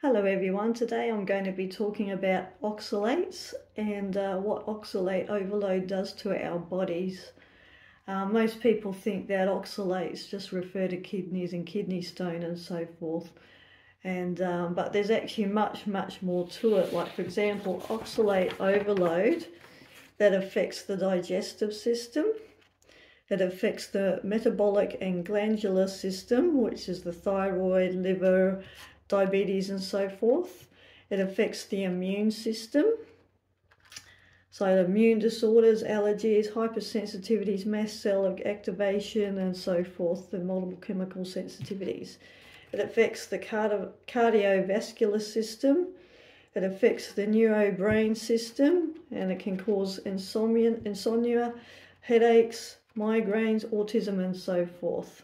Hello everyone, today I'm going to be talking about oxalates and what oxalate overload does to our bodies. Most people think that oxalates just refer to kidneys and kidney stone and so forth, but there's actually much more to it. Like for example, oxalate overload that affects the digestive system, it affects the metabolic and glandular system, which is the thyroid, liver, diabetes and so forth. It affects the immune system, so immune disorders, allergies, hypersensitivities, mast cell activation and so forth, the multiple chemical sensitivities. It affects the cardiovascular system, it affects the neurobrain system, and it can cause insomnia, headaches, migraines, autism and so forth.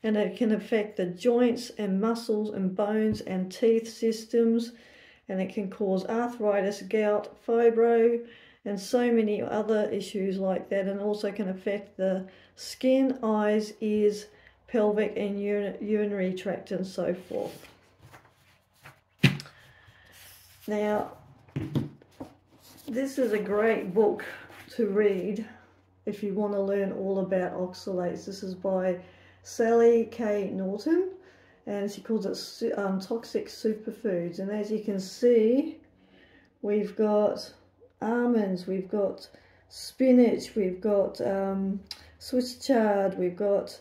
And it can affect the joints and muscles and bones and teeth systems, and it can cause arthritis, gout, fibro, and so many other issues like that, and also can affect the skin, eyes, ears, pelvic and urinary tract and so forth. Now, this is a great book to read if you want to learn all about oxalates. This is by Sally K. Norton, and she calls it Toxic Superfoods. And as you can see, we've got almonds, we've got spinach, we've got Swiss chard, we've got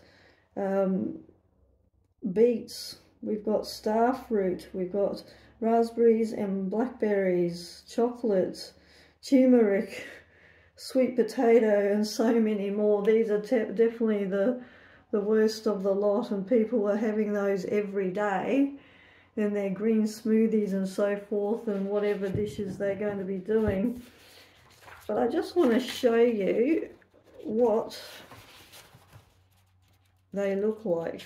beets, we've got starfruit, we've got raspberries and blackberries, chocolate, turmeric, sweet potato, and so many more. These are definitely the worst of the lot, and people are having those every day in their green smoothies and so forth, and whatever dishes they're going to be doing. But I just want to show you what they look like.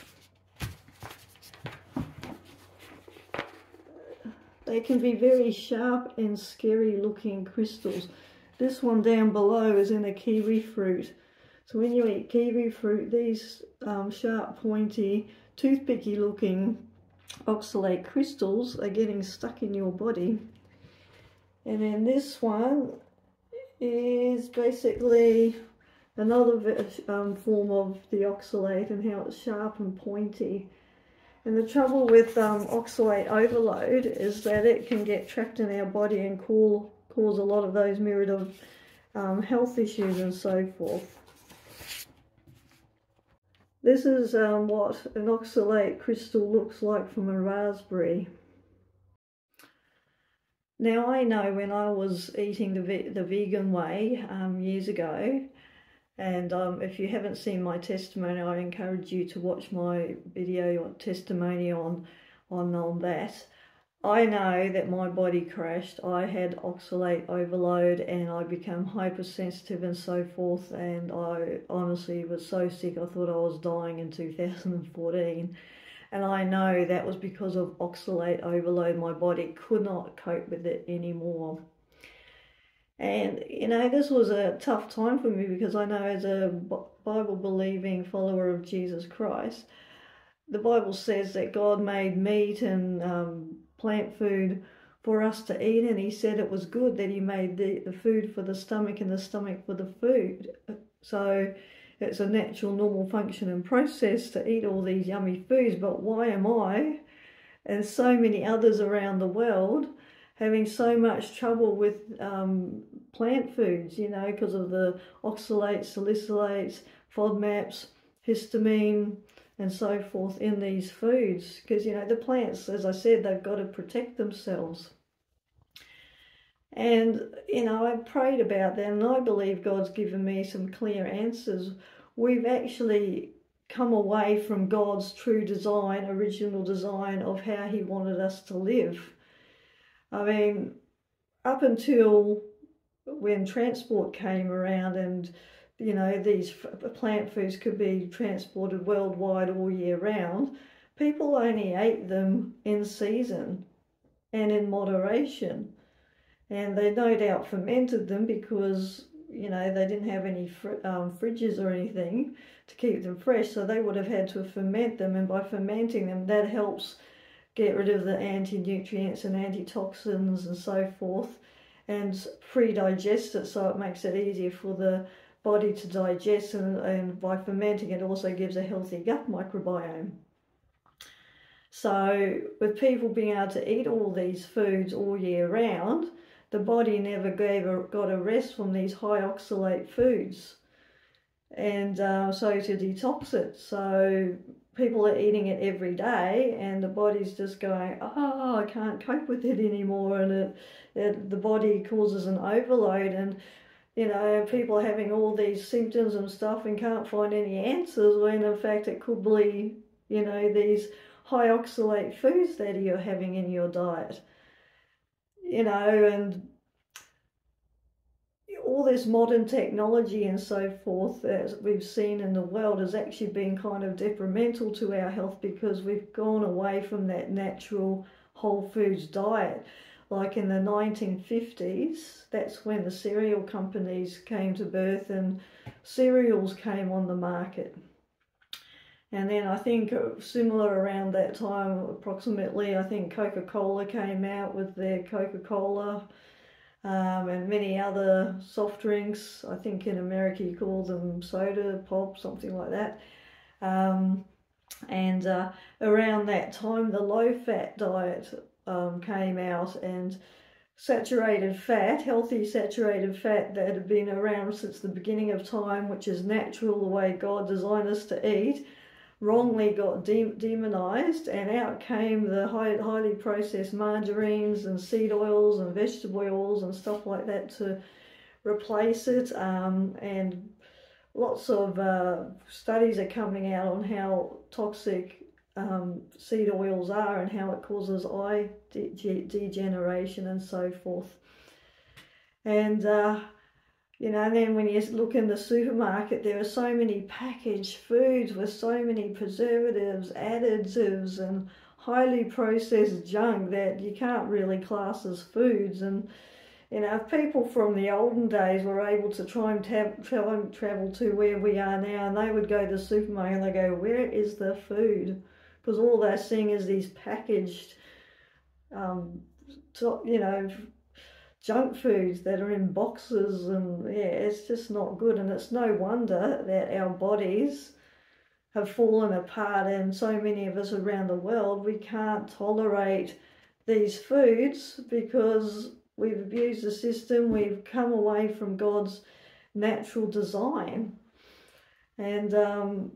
They can be very sharp and scary looking crystals. This one down below is in a kiwi fruit. So when you eat kiwi fruit, these sharp, pointy, toothpicky looking oxalate crystals are getting stuck in your body. And then this one is basically another form of the oxalate, and how it's sharp and pointy. And the trouble with oxalate overload is that it can get trapped in our body and cause a lot of those myriad of health issues and so forth. This is what an oxalate crystal looks like from a raspberry. Now, I know when I was eating the vegan way years ago, and if you haven't seen my testimony, I encourage you to watch my video or testimony on that. I know that my body crashed. I had oxalate overload and I became hypersensitive and so forth, and I honestly was so sick I thought I was dying in 2014. And I know that was because of oxalate overload. My body could not cope with it anymore. And, you know, this was a tough time for me, because I know as a Bible-believing follower of Jesus Christ, the Bible says that God made meat and plant food for us to eat, and he said it was good that he made the food for the stomach and the stomach for the food. So it's a natural, normal function and process to eat all these yummy foods. But why am I and so many others around the world having so much trouble with plant foods, you know, because of the oxalates, salicylates, FODMAPs, histamine, and so forth in these foods? Because, you know, the plants, as I said, they've got to protect themselves. And, you know, I prayed about that, and I believe God's given me some clear answers. We've actually come away from God's true design, original design of how he wanted us to live. I mean, up until when transport came around, and you know, these plant foods could be transported worldwide all year round, people only ate them in season and in moderation. And they no doubt fermented them because, you know, they didn't have any fridges or anything to keep them fresh, so they would have had to ferment them, and by fermenting them, that helps get rid of the anti-nutrients and antitoxins and so forth, and pre-digest it so it makes it easier for the body to digest, and by fermenting it also gives a healthy gut microbiome. So with people being able to eat all these foods all year round, the body never got a rest from these high oxalate foods, and so to detox it. So people are eating it every day, and the body's just going, oh, I can't cope with it anymore, and the body causes an overload, and you know, people are having all these symptoms and stuff and can't find any answers, when in fact it could be, you know, these high oxalate foods that you're having in your diet. You know, and all this modern technology and so forth that we've seen in the world has actually been kind of detrimental to our health, because we've gone away from that natural whole foods diet. Like in the 1950s, that's when the cereal companies came to birth and cereals came on the market. And then I think similar around that time, approximately, I think Coca-Cola came out with their Coca-Cola, and many other soft drinks. I think in America you call them soda pop, something like that. And around that time, the low-fat diet came out, and saturated fat, healthy saturated fat that had been around since the beginning of time, which is natural, the way God designed us to eat, wrongly got demonized, and out came the highly processed margarines and seed oils and vegetable oils and stuff like that to replace it. And lots of studies are coming out on how toxic seed oils are, and how it causes eye degeneration and so forth. And you know, and then when you look in the supermarket, there are so many packaged foods with so many preservatives, additives, and highly processed junk that you can't really class as foods. And you know, if people from the olden days were able to try and travel to where we are now, and they would go to the supermarket and they go, where is the food? Because all they're seeing is these packaged, you know, junk foods that are in boxes, and yeah, it's just not good. And it's no wonder that our bodies have fallen apart, and so many of us around the world, we can't tolerate these foods because we've abused the system, we've come away from God's natural design. And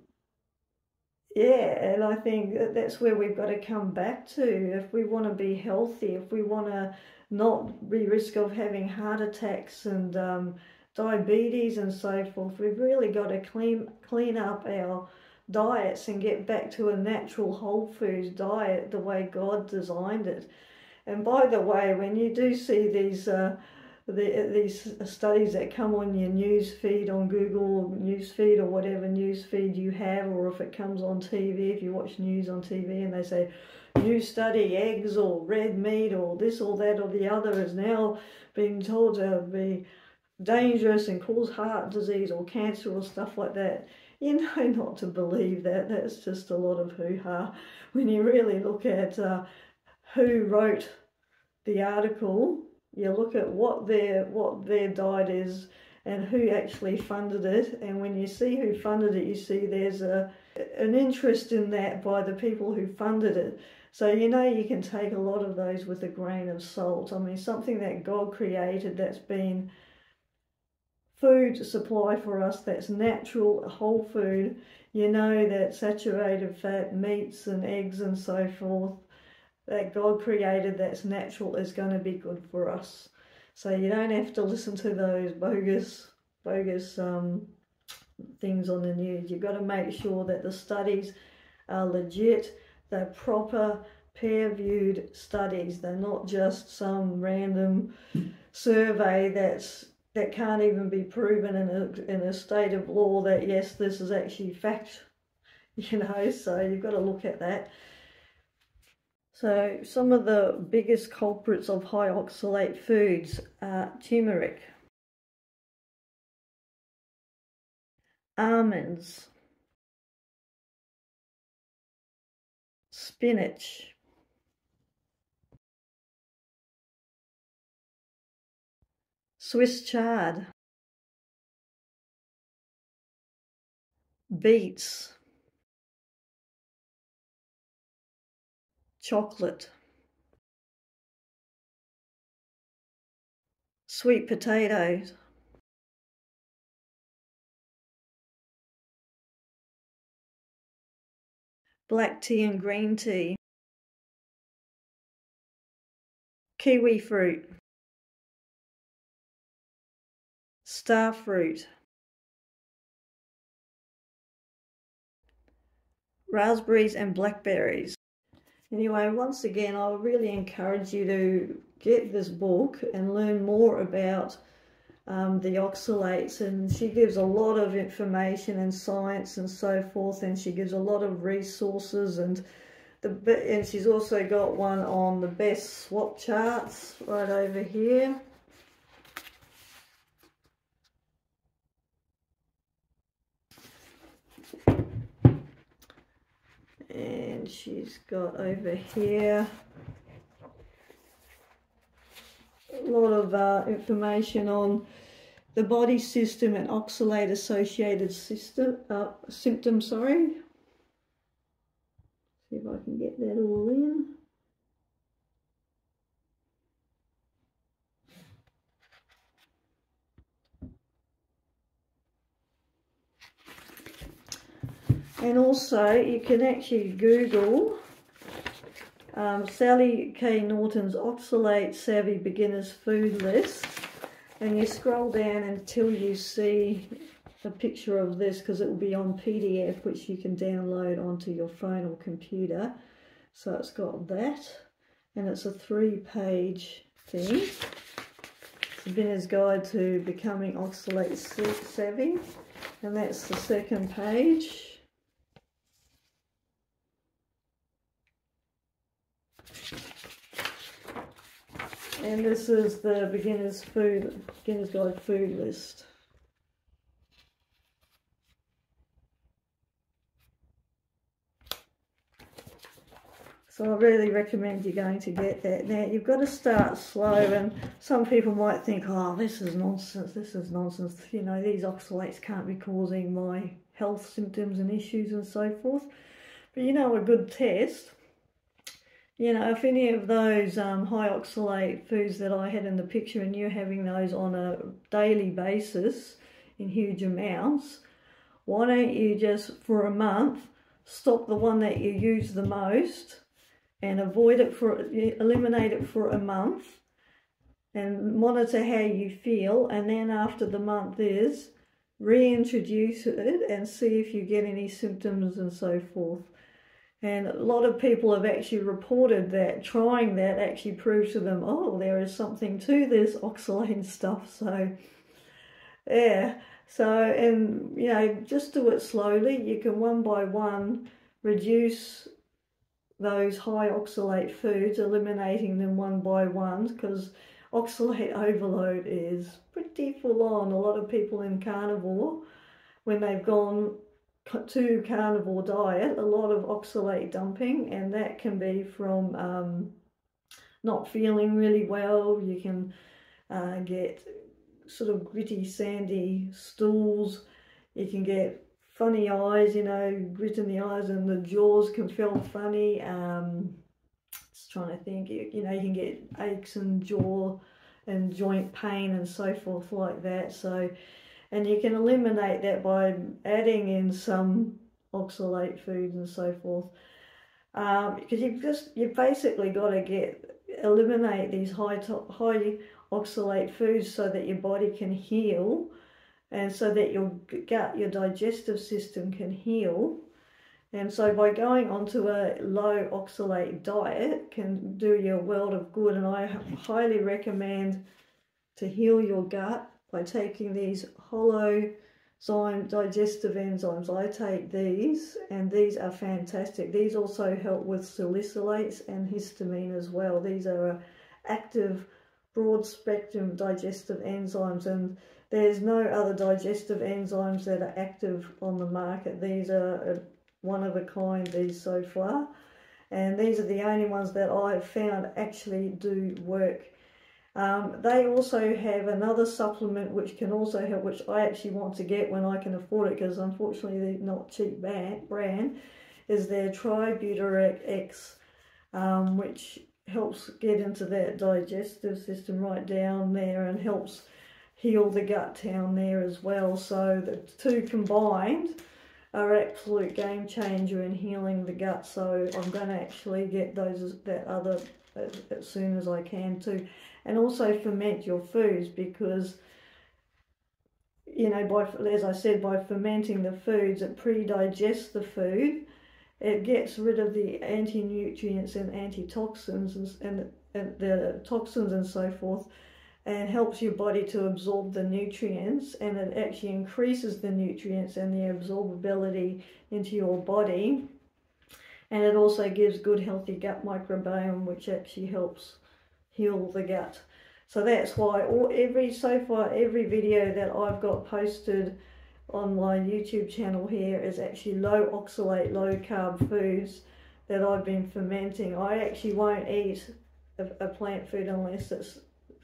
yeah, and I think that's where we've got to come back to. If we want to be healthy, if we want to not be risk of having heart attacks and diabetes and so forth, we've really got to clean up our diets and get back to a natural whole foods diet the way God designed it. And by the way, when you do see these studies that come on your news feed on Google news feed or whatever news feed you have, or if it comes on TV, if you watch news on TV and they say, new study, eggs or red meat or this or that or the other is now being told to be dangerous and cause heart disease or cancer or stuff like that, you know not to believe that. That's just a lot of hoo-ha. When you really look at who wrote the article, you look at what their diet is and who actually funded it, and when you see who funded it, you see there's an interest in that by the people who funded it. So you know you can take a lot of those with a grain of salt. I mean, something that God created, that's been food supply for us, that's natural, whole food, you know, that saturated fat, meats and eggs and so forth, that God created, that's natural, is going to be good for us. So you don't have to listen to those bogus things on the news. You've got to make sure that the studies are legit, they're proper peer-reviewed studies. They're not just some random survey that can't even be proven in a state of law that yes, this is actually fact, you know. So you've got to look at that. So some of the biggest culprits of high oxalate foods are turmeric, almonds, spinach, Swiss chard, beets, chocolate, sweet potatoes, black tea and green tea, kiwi fruit, star fruit, raspberries and blackberries. Anyway, once again, I really encourage you to get this book and learn more about the oxalates, and she gives a lot of information and science and so forth, and she gives a lot of resources, and she's also got one on the best swap charts right over here. And she's got over here a lot of information on the body system and oxalate associated symptoms. Sorry. See if I can get that all in. And also you can actually Google Sally K. Norton's Oxalate Savvy Beginner's Food List, and you scroll down until you see a picture of this, because it will be on PDF, which you can download onto your phone or computer. So it's got that, and it's a 3-page thing. It's a beginner's guide to becoming oxalate savvy, and that's the 2nd page. And this is the beginner's guide food list. So I really recommend you going to get that. Now you've got to start slow, and some people might think, oh, this is nonsense, you know, these oxalates can't be causing my health symptoms and issues and so forth. But you know, a good test, you know, if any of those high oxalate foods that I had in the picture, and you're having those on a daily basis in huge amounts, why don't you just for a month stop the one that you use the most and eliminate it for a month and monitor how you feel, and then after the month is, reintroduce it and see if you get any symptoms and so forth. And a lot of people have actually reported that trying that actually proves to them, oh, there is something to this oxalate stuff. So, yeah. So, and, you know, just do it slowly. You can one by one reduce those high oxalate foods, eliminating them one by one, because oxalate overload is pretty full on. A lot of people in carnivore, when they've gone to carnivore diet, a lot of oxalate dumping, and that can be from not feeling really well. You can get sort of gritty, sandy stools. You can get funny eyes, you know, grit in the eyes, and the jaws can feel funny. Just trying to think, you know, you can get aches and jaw and joint pain and so forth like that. So, and you can eliminate that by adding in some oxalate foods and so forth. Because you've basically got to eliminate these high oxalate foods so that your body can heal, and so that your gut, your digestive system can heal. And so by going onto a low oxalate diet can do you a world of good. And I highly recommend to heal your gut by taking these holozyme digestive enzymes. I take these, and these are fantastic. These also help with salicylates and histamine as well. These are active, broad spectrum digestive enzymes, and there's no other digestive enzymes that are active on the market. These are one of a kind, these so far, and these are the only ones that I've found actually do work. They also have another supplement which can also help, which I actually want to get when I can afford it, because unfortunately they're not cheap brand, is their Tributarac X, which helps get into that digestive system right down there and helps heal the gut down there as well. So the two combined are absolute game changer in healing the gut. So I'm going to actually get that other as soon as I can too. And also ferment your foods, because, you know, as I said, by fermenting the foods, it pre-digests the food. It gets rid of the anti-nutrients and antitoxins and the toxins and so forth, and helps your body to absorb the nutrients, and it actually increases the nutrients and the absorbability into your body. And it also gives good healthy gut microbiome, which actually helps heal the gut. So that's why so far every video that I've got posted on my YouTube channel here is actually low oxalate, low carb foods that I've been fermenting. I actually won't eat a plant food unless it's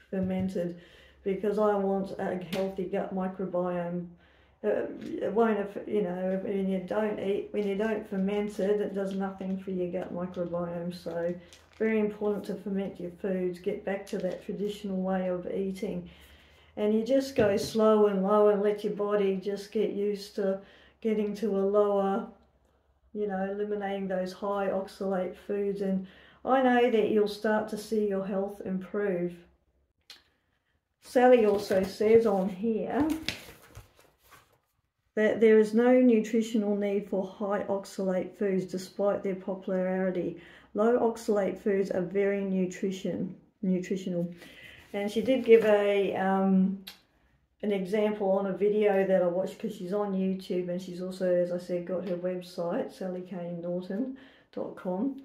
fermented, because I want a healthy gut microbiome. It won't, you know, when you don't ferment it, it does nothing for your gut microbiome. So very important to ferment your foods. Get back to that traditional way of eating, and you just go slow and low and let your body just get used to getting to a lower, you know, eliminating those high oxalate foods. And I know that you'll start to see your health improve. Sally also says on here that there is no nutritional need for high oxalate foods despite their popularity. Low oxalate foods are very nutritional. And she did give an example on a video that I watched, because she's on YouTube, and she's also, as I said, got her website, sallykanenorton.com.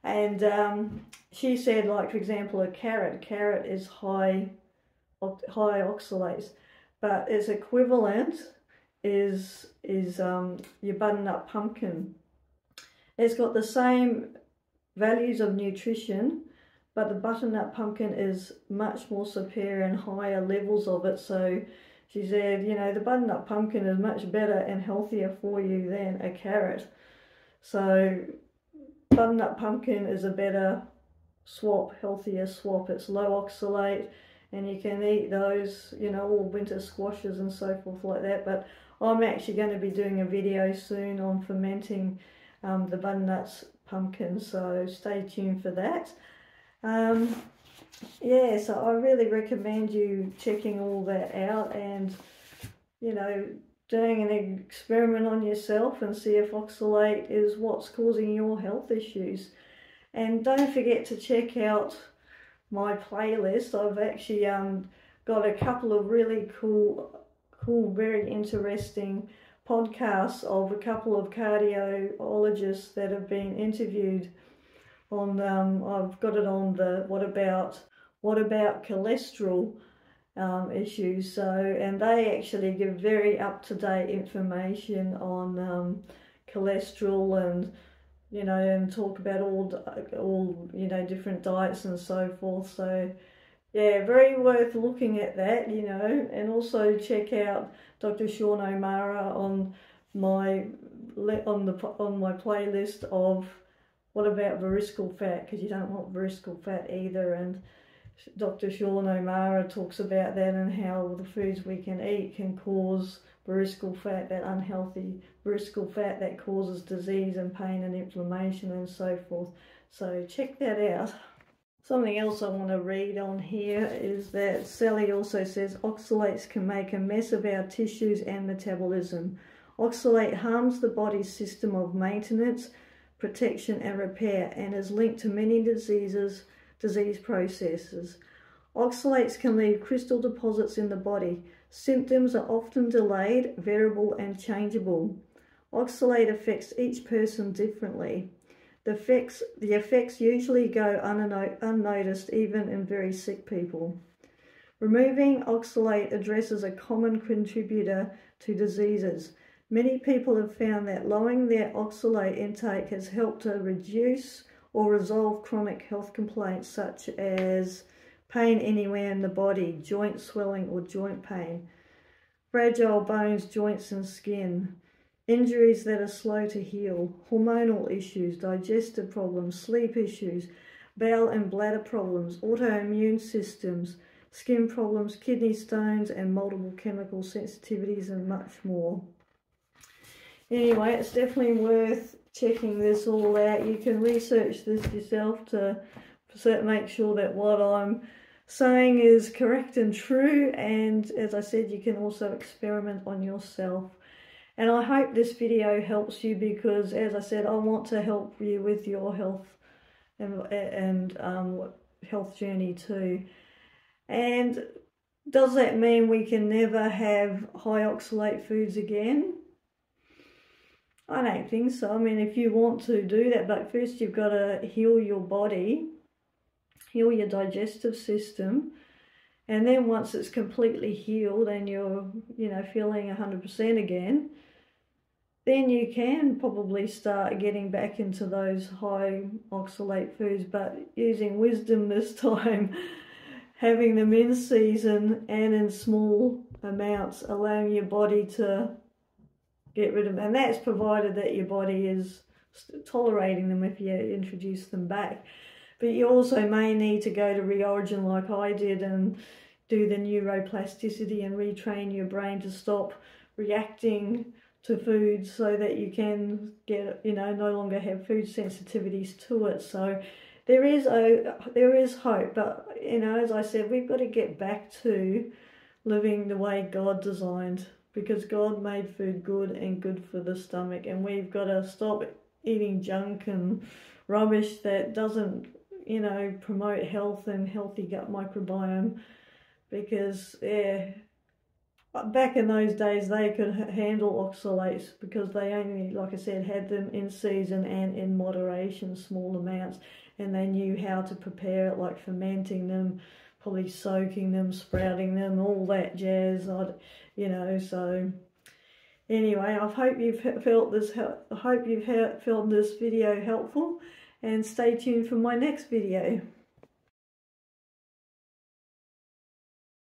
And she said, like, for example, a carrot. Carrot is high oxalates, but its equivalent is your butternut pumpkin. It's got the same values of nutrition, but the butternut pumpkin is much more superior and higher levels of it. So she said, you know, the butternut pumpkin is much better and healthier for you than a carrot. So butternut pumpkin is a better swap, healthier swap. It's low oxalate, and you can eat those, you know, all winter squashes and so forth like that. But I'm actually going to be doing a video soon on fermenting the butternut pumpkin, so stay tuned for that. Yeah, so I really recommend you checking all that out and, you know, doing an experiment on yourself and see if oxalate is what's causing your health issues. And don't forget to check out my playlist. I've actually got a couple of really cool, very interesting podcasts of a couple of cardiologists that have been interviewed on, I've got it on the what about cholesterol issues. So, and they actually give very up-to-date information on cholesterol, and, you know, and talk about all you know, different diets and so forth. So yeah, very worth looking at that, you know. And also check out Dr. Sean O'Mara on my playlist of what about visceral fat, because you don't want visceral fat either. And Dr. Sean O'Mara talks about that and how the foods we can eat can cause visceral fat, that unhealthy visceral fat that causes disease and pain and inflammation and so forth. So check that out. Something else I want to read on here is that Sally also says oxalates can make a mess of our tissues and metabolism. Oxalate harms the body's system of maintenance, protection and repair, and is linked to many disease processes. Oxalates can leave crystal deposits in the body. Symptoms are often delayed, variable and changeable. Oxalate affects each person differently. The effects usually go unnoticed even in very sick people. Removing oxalate addresses a common contributor to diseases. Many people have found that lowering their oxalate intake has helped to reduce or resolve chronic health complaints such as pain anywhere in the body, joint swelling or joint pain, fragile bones, joints and skin, injuries that are slow to heal, hormonal issues, digestive problems, sleep issues, bowel and bladder problems, autoimmune systems, skin problems, kidney stones and multiple chemical sensitivities and much more. Anyway, it's definitely worth checking this all out. You can research this yourself to make sure that what I'm saying is correct and true, and as I said, you can also experiment on yourself. And I hope this video helps you, because as I said, I want to help you with your health and health journey too. And does that mean we can never have high oxalate foods again? I don't think so. I mean, if you want to do that, but first you've got to heal your body, heal your digestive system, and then once it's completely healed and you're, feeling 100% again, then you can probably start getting back into those high oxalate foods, but using wisdom this time, having them in season and in small amounts, allowing your body to get rid of them. And that's provided that your body is tolerating them if you introduce them back. But you also may need to go to reorigin like I did and do the neuroplasticity and retrain your brain to stop reacting to foods so that you can get, no longer have food sensitivities to it. So there is hope, but, as I said, we've got to get back to living the way God designed, because God made food good and good for the stomach, and we've got to stop eating junk and rubbish that doesn't, promote health and healthy gut microbiome, because, back in those days they could handle oxalates because they only, like I said, had them in season and in moderation, small amounts, and they knew how to prepare it, like fermenting them, probably soaking them, sprouting them, all that jazz, so anyway, I hope you've found this video helpful, and stay tuned for my next video.